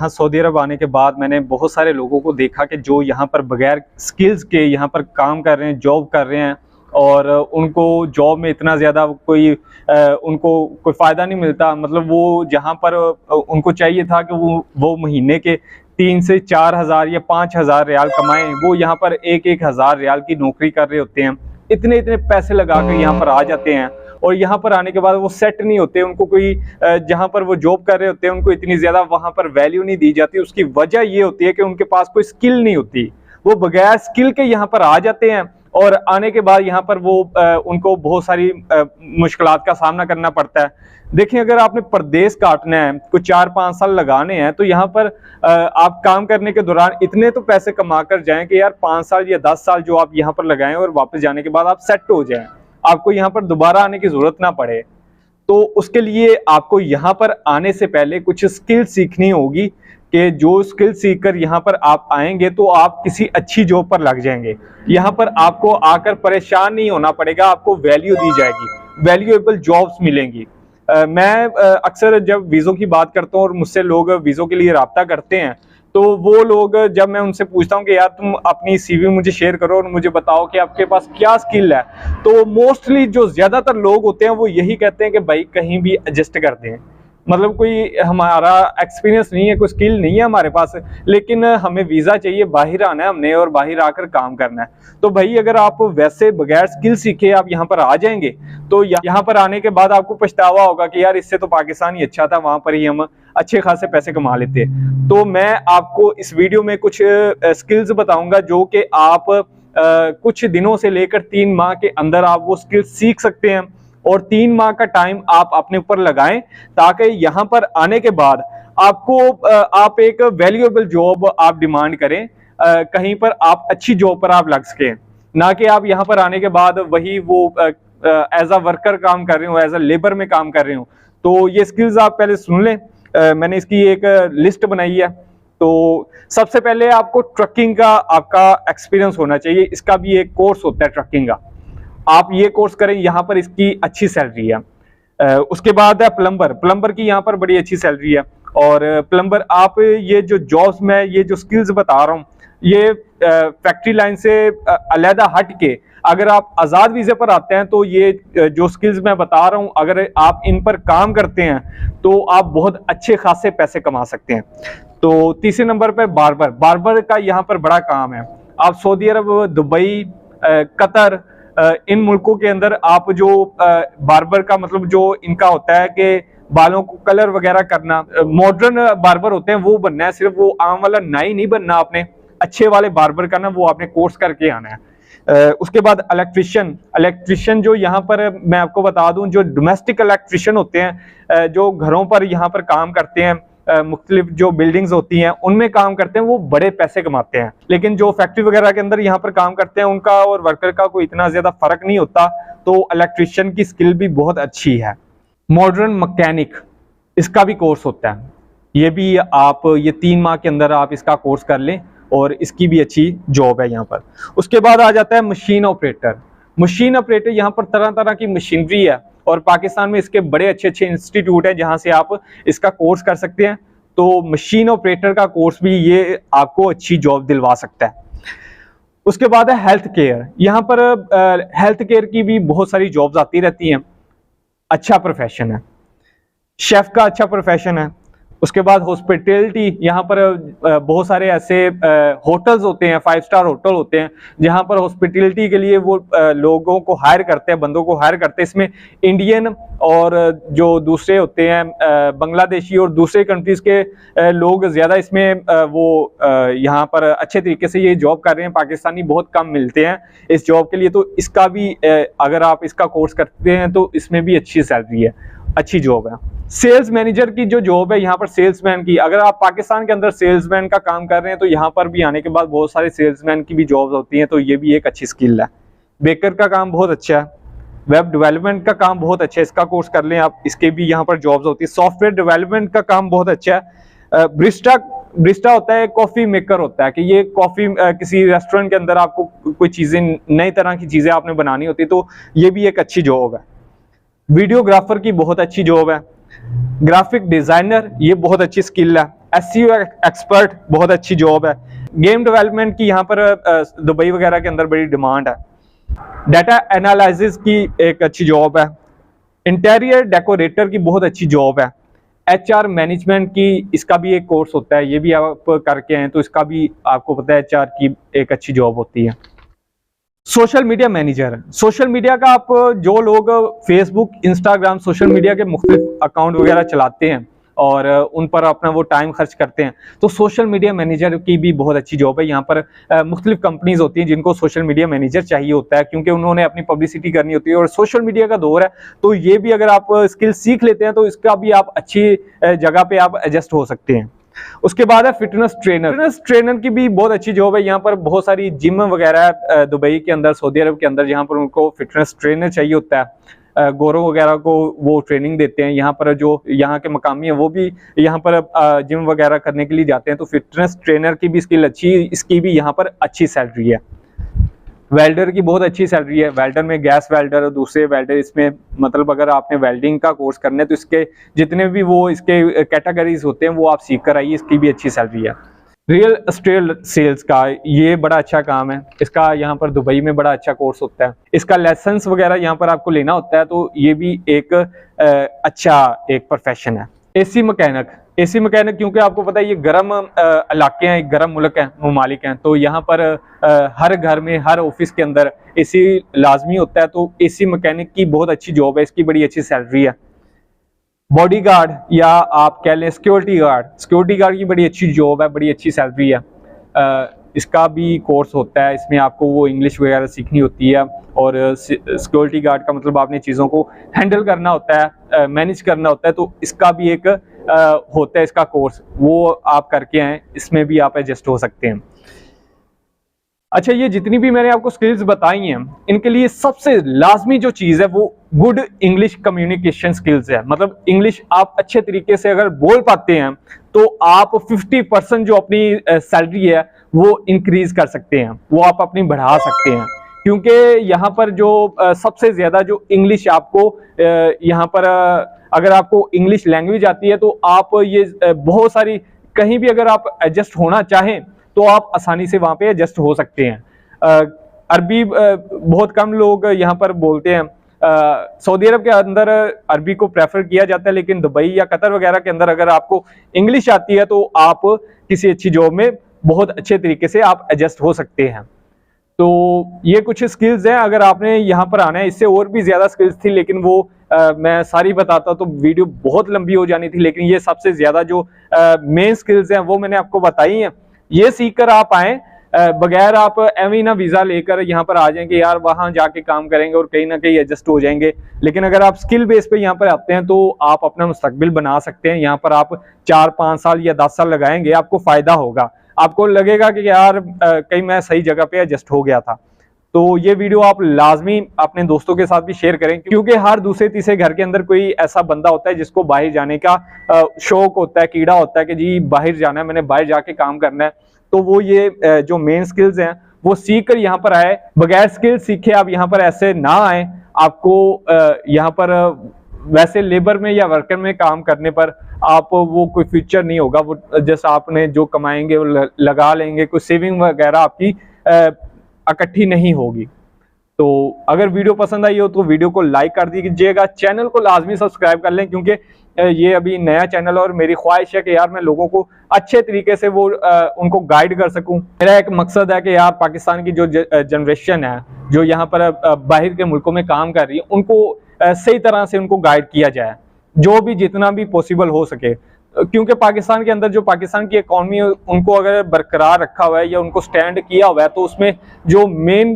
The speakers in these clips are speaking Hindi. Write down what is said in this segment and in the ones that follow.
हाँ, सऊदी अरब आने के बाद मैंने बहुत सारे लोगों को देखा कि जो यहाँ पर बगैर स्किल्स के यहाँ पर काम कर रहे हैं, जॉब कर रहे हैं और उनको जॉब में इतना ज़्यादा उनको कोई फ़ायदा नहीं मिलता। मतलब वो जहाँ पर उनको चाहिए था कि वो महीने के 3 से 4 हज़ार या 5 हज़ार रियाल कमाएं, वो यहाँ पर 1-1 हज़ार रियाल की नौकरी कर रहे होते हैं। इतने इतने पैसे लगा कर यहाँ पर आ जाते हैं और यहाँ पर आने के बाद वो सेट नहीं होते। उनको कोई जहाँ पर वो जॉब कर रहे होते हैं उनको इतनी ज़्यादा वहाँ पर वैल्यू नहीं दी जाती। उसकी वजह ये होती है कि उनके पास कोई स्किल नहीं होती। वो बगैर स्किल के यहाँ पर आ जाते हैं और आने के बाद यहाँ पर उनको बहुत सारी मुश्किलात का सामना करना पड़ता है। देखिए, अगर आपने परदेश काटना है, कुछ 4-5 साल लगाने हैं, तो यहाँ पर आप काम करने के दौरान इतने तो पैसे कमा कर जाएं कि यार 5 साल या 10 साल जो आप यहाँ पर लगाएं और वापस जाने के बाद आप सेट हो जाएं, आपको यहाँ पर दोबारा आने की जरूरत ना पड़े। तो उसके लिए आपको यहाँ पर आने से पहले कुछ स्किल सीखनी होगी कि जो स्किल सीखकर यहाँ पर आप आएंगे तो आप किसी अच्छी जॉब पर लग जाएंगे। यहाँ पर आपको आकर परेशान नहीं होना पड़ेगा, आपको वैल्यू दी जाएगी, वैल्यूएबल जॉब्स मिलेंगी। मैं अक्सर जब वीज़ों की बात करता हूँ और मुझसे लोग वीज़ों के लिए रब्ता करते हैं, तो वो लोग, जब मैं उनसे पूछता हूँ कि यार तुम अपनी सीवी मुझे शेयर करो और मुझे बताओ कि आपके पास क्या स्किल है, तो मोस्टली जो ज़्यादातर लोग होते हैं वो यही कहते हैं कि भाई कहीं भी एडजस्ट कर दें। मतलब कोई हमारा एक्सपीरियंस नहीं है, कोई स्किल नहीं है हमारे पास, लेकिन हमें वीज़ा चाहिए, बाहर आना है हमने और बाहर आकर काम करना है। तो भाई अगर आप वैसे बगैर स्किल सीखे आप यहाँ पर आ जाएंगे तो यहाँ पर आने के बाद आपको पछतावा होगा कि यार इससे तो पाकिस्तान ही अच्छा था, वहां पर ही हम अच्छे खासे पैसे कमा लेते। तो मैं आपको इस वीडियो में कुछ स्किल्स बताऊंगा जो कि आप कुछ दिनों से लेकर 3 माह के अंदर आप वो स्किल सीख सकते हैं और 3 माह का टाइम आप अपने ऊपर लगाएं ताकि यहाँ पर आने के बाद आप एक वैल्यूएबल जॉब आप डिमांड करें, कहीं पर आप अच्छी जॉब पर आप लग सकें, ना कि आप यहाँ पर आने के बाद वही वो एज अ वर्कर काम कर रहे हो, एज अ लेबर में काम कर रहे हो। तो ये स्किल्स आप पहले सुन लें, मैंने इसकी एक लिस्ट बनाई है। तो सबसे पहले आपको ट्रकिंग का आपका एक्सपीरियंस होना चाहिए, इसका भी एक कोर्स होता है ट्रकिंग का, आप ये कोर्स करें, यहाँ पर इसकी अच्छी सैलरी है। उसके बाद है प्लम्बर की यहाँ पर बड़ी अच्छी सैलरी है। और प्लम्बर आप ये जो जॉब्स में ये जो स्किल्स बता रहा हूँ ये फैक्ट्री लाइन से अलहदा हट के अगर आप आज़ाद वीज़े पर आते हैं तो ये जो स्किल्स मैं बता रहा हूँ अगर आप इन पर काम करते हैं तो आप बहुत अच्छे खासे पैसे कमा सकते हैं। तो तीसरे नंबर पर बार्बर का यहाँ पर बड़ा काम है। आप सऊदी अरब, दुबई, कतर, इन मुल्कों के अंदर आप जो बार्बर का मतलब जो इनका होता है कि बालों को कलर वगैरह करना, मॉडर्न बार्बर होते हैं वो बनना है, सिर्फ वो आम वाला नाई नहीं बनना आपने, अच्छे वाले बार्बर का ना वो आपने कोर्स करके आना है। उसके बाद इलेक्ट्रिशियन जो यहाँ पर मैं आपको बता दूं, जो डोमेस्टिक इलेक्ट्रिशियन होते हैं जो घरों पर यहाँ पर काम करते हैं, मुख्तलिफ जो बिल्डिंग्स होती हैं उनमें काम करते हैं, वो बड़े पैसे कमाते हैं। लेकिन जो फैक्ट्री वगैरह के अंदर यहाँ पर काम करते हैं उनका और वर्कर का कोई इतना ज्यादा फर्क नहीं होता। तो इलेक्ट्रिशियन की स्किल भी बहुत अच्छी है। मॉडर्न मैकेनिक, इसका भी कोर्स होता है, ये भी आप ये 3 माह के अंदर आप इसका कोर्स कर लें और इसकी भी अच्छी जॉब है यहाँ पर। उसके बाद आ जाता है मशीन ऑपरेटर यहाँ पर तरह तरह की मशीनरी है और पाकिस्तान में इसके बड़े अच्छे अच्छे इंस्टीट्यूट हैं जहां से आप इसका कोर्स कर सकते हैं। तो मशीन ऑपरेटर का कोर्स भी ये आपको अच्छी जॉब दिलवा सकता है। उसके बाद है हेल्थ केयर, यहाँ पर हेल्थ केयर की भी बहुत सारी जॉब्स आती रहती हैं, अच्छा प्रोफेशन है। शेफ का अच्छा प्रोफेशन है। उसके बाद हॉस्पिटैलिटी, यहाँ पर बहुत सारे ऐसे होटल्स होते हैं, 5 स्टार होटल होते हैं जहाँ पर हॉस्पिटैलिटी के लिए वो लोगों को हायर करते हैं, बंदों को हायर करते हैं। इसमें इंडियन और जो दूसरे होते हैं बांग्लादेशी और दूसरे कंट्रीज के लोग ज़्यादा इसमें यहाँ पर अच्छे तरीके से ये जॉब कर रहे हैं। पाकिस्तानी बहुत कम मिलते हैं इस जॉब के लिए। तो इसका भी अगर आप इसका कोर्स करते हैं तो इसमें भी अच्छी सैलरी है, अच्छी जॉब है। सेल्स मैनेजर की जो जॉब है यहाँ पर, सेल्समैन की, अगर आप पाकिस्तान के अंदर सेल्समैन का काम कर रहे हैं तो यहाँ पर भी आने के बाद बहुत सारे सेल्समैन की भी जॉब्स होती हैं, तो ये भी एक अच्छी स्किल है। बेकर का काम बहुत अच्छा है। वेब डेवलपमेंट का काम बहुत अच्छा है, इसका कोर्स कर लें आप, इसके भी यहाँ पर जॉब्स होती है। सॉफ्टवेयर डेवलपमेंट का काम बहुत अच्छा है। ब्रिस्टा होता है, कॉफी मेकर होता है कि ये कॉफी किसी रेस्टोरेंट के अंदर आपको कोई चीजें, नई तरह की चीजें आपने बनानी होती है, तो ये भी एक अच्छी जॉब है। वीडियोग्राफर की बहुत अच्छी जॉब है। ग्राफिक डिजाइनर, ये बहुत अच्छी स्किल है। SEO एक्सपर्ट बहुत अच्छी जॉब है। गेम डेवलपमेंट की यहाँ पर दुबई वगैरह के अंदर बड़ी डिमांड है। डाटा एनालिसिस की एक अच्छी जॉब है। इंटीरियर डेकोरेटर की बहुत अच्छी जॉब है। HR मैनेजमेंट की इसका भी एक कोर्स होता है, ये भी आप करके आए तो इसका भी आपको पता है HR की एक अच्छी जॉब होती है। Social media manager, social media का आप जो लोग फेसबुक, इंस्टाग्राम, सोशल मीडिया के मुख्तलिफ अकाउंट वगैरह चलाते हैं और उन पर अपना वो टाइम खर्च करते हैं, तो सोशल मीडिया मैनेजर की भी बहुत अच्छी जॉब है। यहाँ पर मुख्तलिफ कंपनीज होती हैं जिनको सोशल मीडिया मैनेजर चाहिए होता है, क्योंकि उन्होंने अपनी पब्लिसिटी करनी होती है और सोशल मीडिया का दौर है, तो ये भी अगर आप स्किल सीख लेते हैं तो इसका भी आप अच्छी जगह पे आप एडजस्ट हो सकते हैं। उसके बाद है फिटनेस ट्रेनर। फिटनेस ट्रेनर की भी बहुत अच्छी जॉब है। यहाँ पर बहुत सारी जिम वगैरह है दुबई के अंदर, सऊदी अरब के अंदर, जहाँ पर उनको फिटनेस ट्रेनर चाहिए होता है। गोरों वगैरह को वो ट्रेनिंग देते हैं। यहाँ पर जो यहाँ के मकामी है वो भी यहाँ पर जिम वगैरह करने के लिए जाते हैं, तो फिटनेस ट्रेनर की भी स्किल अच्छी, इसकी भी यहाँ पर अच्छी सैलरी है। वेल्डर की बहुत अच्छी सैलरी है। वेल्डर में गैस वेल्डर और दूसरे वेल्डर, इसमें मतलब अगर आपने वेल्डिंग का कोर्स करना है तो इसके जितने भी वो इसके कैटेगरीज होते हैं वो आप सीख कर आइए, इसकी भी अच्छी सैलरी है। रियल एस्टेट सेल्स का ये बड़ा अच्छा काम है। इसका यहाँ पर दुबई में बड़ा अच्छा कोर्स होता है। इसका लाइसेंस वगैरह यहाँ पर आपको लेना होता है, तो ये भी एक अच्छा एक प्रोफेशन है। AC मैकेनिक, AC मैकेनिक क्योंकि आपको पता है ये गर्म इलाके हैं, गर्म मुल्क हैं, ममालिक हैं, तो यहाँ पर हर घर में, हर ऑफिस के अंदर AC लाजमी होता है, तो AC मैकेनिक की बहुत अच्छी जॉब है, इसकी बड़ी अच्छी सैलरी है। बॉडीगार्ड या आप कह लें सिक्योरिटी गार्ड की बड़ी अच्छी जॉब है, बड़ी अच्छी सैलरी है। इसका भी कोर्स होता है, इसमें आपको वो इंग्लिश वगैरह सीखनी होती है और सिक्योरिटी गार्ड का मतलब आपने चीज़ों को हैंडल करना होता है, मैनेज करना होता है, तो इसका भी एक होता है इसका कोर्स, वो आप करके आए, इसमें भी आप एडजस्ट हो सकते हैं। अच्छा, ये जितनी भी मैंने आपको स्किल्स बताई हैं, इनके लिए सबसे लाजमी जो चीज़ है वो गुड इंग्लिश कम्युनिकेशन स्किल्स है। मतलब इंग्लिश आप अच्छे तरीके से अगर बोल पाते हैं तो आप 50% जो अपनी सैलरी है वो इंक्रीज कर सकते हैं, वो आप अपनी बढ़ा सकते हैं, क्योंकि यहाँ पर जो सबसे ज़्यादा जो इंग्लिश आपको यहाँ पर अगर आपको इंग्लिश लैंग्वेज आती है तो आप ये बहुत सारी कहीं भी अगर आप एडजस्ट होना चाहें तो आप आसानी से वहाँ पे एडजस्ट हो सकते हैं। अरबी बहुत कम लोग यहाँ पर बोलते हैं। सऊदी अरब के अंदर अरबी को प्रेफर किया जाता है, लेकिन दुबई या कतर वगैरह के अंदर अगर आपको इंग्लिश आती है तो आप किसी अच्छी जॉब में बहुत अच्छे तरीके से आप एडजस्ट हो सकते हैं। तो ये कुछ स्किल्स हैं, अगर आपने यहाँ पर आना है, इससे और भी ज़्यादा स्किल्स थी लेकिन वो मैं सारी बताता तो वीडियो बहुत लंबी हो जानी थी, लेकिन ये सबसे ज़्यादा जो मेन स्किल्स हैं वो मैंने आपको बताई हैं। ये सीख कर आप आए, बगैर आप एवं ना वीज़ा लेकर यहाँ पर आ जाएंगे यार वहाँ जाके काम करेंगे और कहीं ना कहीं एडजस्ट हो जाएंगे। लेकिन अगर आप स्किल बेस पे यहाँ पर आते हैं तो आप अपना मुस्तकबिल बना सकते हैं। यहाँ पर आप 4-5 साल या 10 साल लगाएंगे, आपको फ़ायदा होगा, आपको लगेगा कि यार कहीं मैं सही जगह पे एडजस्ट हो गया था। तो ये वीडियो आप लाजमी अपने दोस्तों के साथ भी शेयर करें, क्योंकि हर दूसरे तीसरे घर के अंदर कोई ऐसा बंदा होता है जिसको बाहर जाने का शौक होता है, कीड़ा होता है कि जी बाहर जाना है, मैंने बाहर जाके काम करना है। तो वो ये जो मेन स्किल्स हैं वो सीख कर यहाँ पर आए। बगैर स्किल सीखे आप यहाँ पर ऐसे ना आए, आपको यहाँ पर वैसे लेबर में या वर्कर में काम करने पर आप वो कोई फ्यूचर नहीं होगा। वो जैसा आपने जो कमाएंगे वो लगा लेंगे, कोई सेविंग वगैरह आपकी इकट्ठी नहीं होगी। तो अगर वीडियो पसंद आई हो तो वीडियो को लाइक कर दीजिएगा, चैनल को लाजमी सब्सक्राइब कर लें, क्योंकि ये अभी नया चैनल है और मेरी ख्वाहिश है कि यार मैं लोगों को अच्छे तरीके से वो उनको गाइड कर सकूं। मेरा एक मकसद है कि यार पाकिस्तान की जो जनरेशन है जो यहाँ पर बाहर के मुल्कों में काम कर रही है, उनको सही तरह से उनको गाइड किया जाए, जो भी जितना भी पॉसिबल हो सके। क्योंकि पाकिस्तान के अंदर जो पाकिस्तान की इकॉनमी है उनको अगर बरकरार रखा हुआ है या उनको स्टैंड किया हुआ है, तो उसमें जो मेन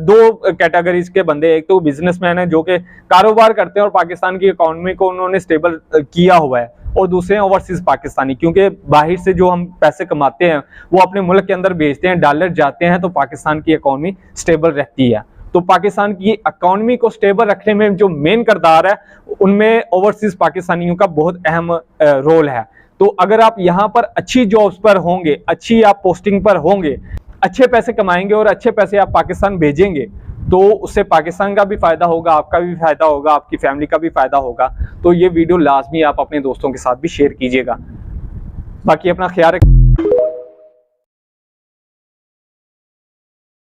2 कैटेगरीज के बंदे, एक तो बिजनेसमैन है जो कि कारोबार करते हैं और पाकिस्तान की इकॉनमी को उन्होंने स्टेबल किया हुआ है, और दूसरे हैं ओवरसीज पाकिस्तानी, क्योंकि बाहर से जो हम पैसे कमाते हैं वो अपने मुल्क के अंदर भेजते हैं, डॉलर जाते हैं, तो पाकिस्तान की इकॉनमी स्टेबल रहती है। तो पाकिस्तान की इकॉनमी को स्टेबल रखने में जो मेन किरदार है उनमें ओवरसीज पाकिस्तानियों का बहुत अहम रोल है। तो अगर आप यहाँ पर अच्छी जॉब्स पर होंगे, अच्छी आप पोस्टिंग पर होंगे, अच्छे पैसे कमाएंगे और अच्छे पैसे आप पाकिस्तान भेजेंगे, तो उससे पाकिस्तान का भी फायदा होगा, आपका भी फायदा होगा, आपकी फैमिली का भी फायदा होगा। तो ये वीडियो लाजमी आप अपने दोस्तों के साथ भी शेयर कीजिएगा। बाकी अपना ख्याल रखें।